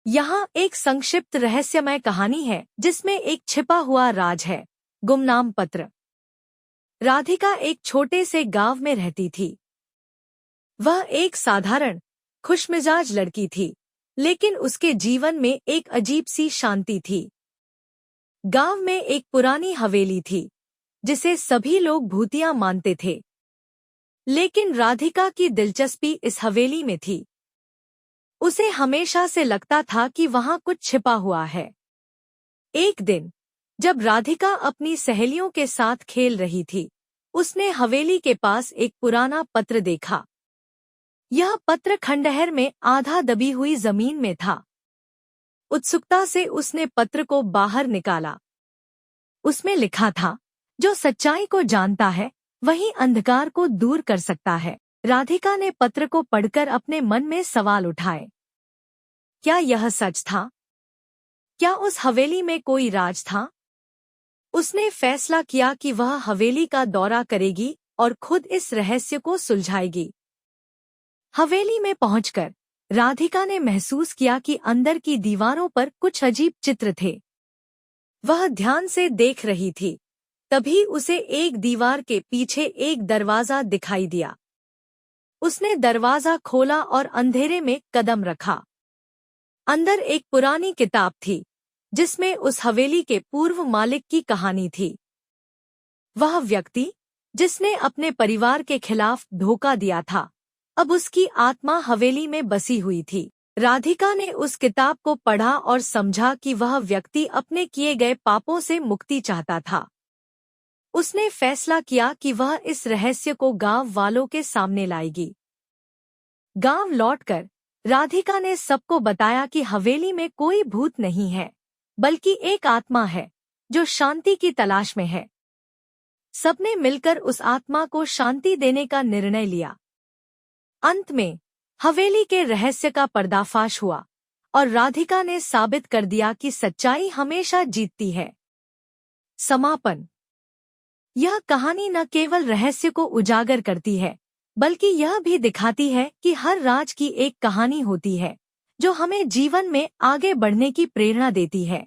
यहाँ एक संक्षिप्त रहस्यमय कहानी है जिसमें एक छिपा हुआ राज है। गुमनाम पत्र। राधिका एक छोटे से गांव में रहती थी। वह एक साधारण, खुशमिजाज लड़की थी, लेकिन उसके जीवन में एक अजीब सी शांति थी। गांव में एक पुरानी हवेली थी, जिसे सभी लोग भूतिया मानते थे। लेकिन राधिका की दिलचस्पी इस हवेली में थी। उसे हमेशा से लगता था कि वहां कुछ छिपा हुआ है। एक दिन, जब राधिका अपनी सहेलियों के साथ खेल रही थी, उसने हवेली के पास एक पुराना पत्र देखा। यह पत्र खंडहर में आधा दबी हुई जमीन में था। उत्सुकता से उसने पत्र को बाहर निकाला। उसमें लिखा था, जो सच्चाई को जानता है वही अंधकार को दूर कर सकता है। राधिका ने पत्र को पढ़कर अपने मन में सवाल उठाए। क्या यह सच था? क्या उस हवेली में कोई राज था? उसने फैसला किया कि वह हवेली का दौरा करेगी और खुद इस रहस्य को सुलझाएगी। हवेली में पहुंचकर राधिका ने महसूस किया कि अंदर की दीवारों पर कुछ अजीब चित्र थे। वह ध्यान से देख रही थी, तभी उसे एक दीवार के पीछे एक दरवाजा दिखाई दिया। उसने दरवाजा खोला और अंधेरे में कदम रखा। अंदर एक पुरानी किताब थी, जिसमें उस हवेली के पूर्व मालिक की कहानी थी। वह व्यक्ति, जिसने अपने परिवार के खिलाफ धोखा दिया था, अब उसकी आत्मा हवेली में बसी हुई थी। राधिका ने उस किताब को पढ़ा और समझा कि वह व्यक्ति अपने किए गए पापों से मुक्ति चाहता था। उसने फैसला किया कि वह इस रहस्य को गांव वालों के सामने लाएगी। गांव लौटकर राधिका ने सबको बताया कि हवेली में कोई भूत नहीं है, बल्कि एक आत्मा है जो शांति की तलाश में है। सबने मिलकर उस आत्मा को शांति देने का निर्णय लिया। अंत में हवेली के रहस्य का पर्दाफाश हुआ और राधिका ने साबित कर दिया कि सच्चाई हमेशा जीतती है। समापन। यह कहानी न केवल रहस्य को उजागर करती है, बल्कि यह भी दिखाती है कि हर राज की एक कहानी होती है, जो हमें जीवन में आगे बढ़ने की प्रेरणा देती है।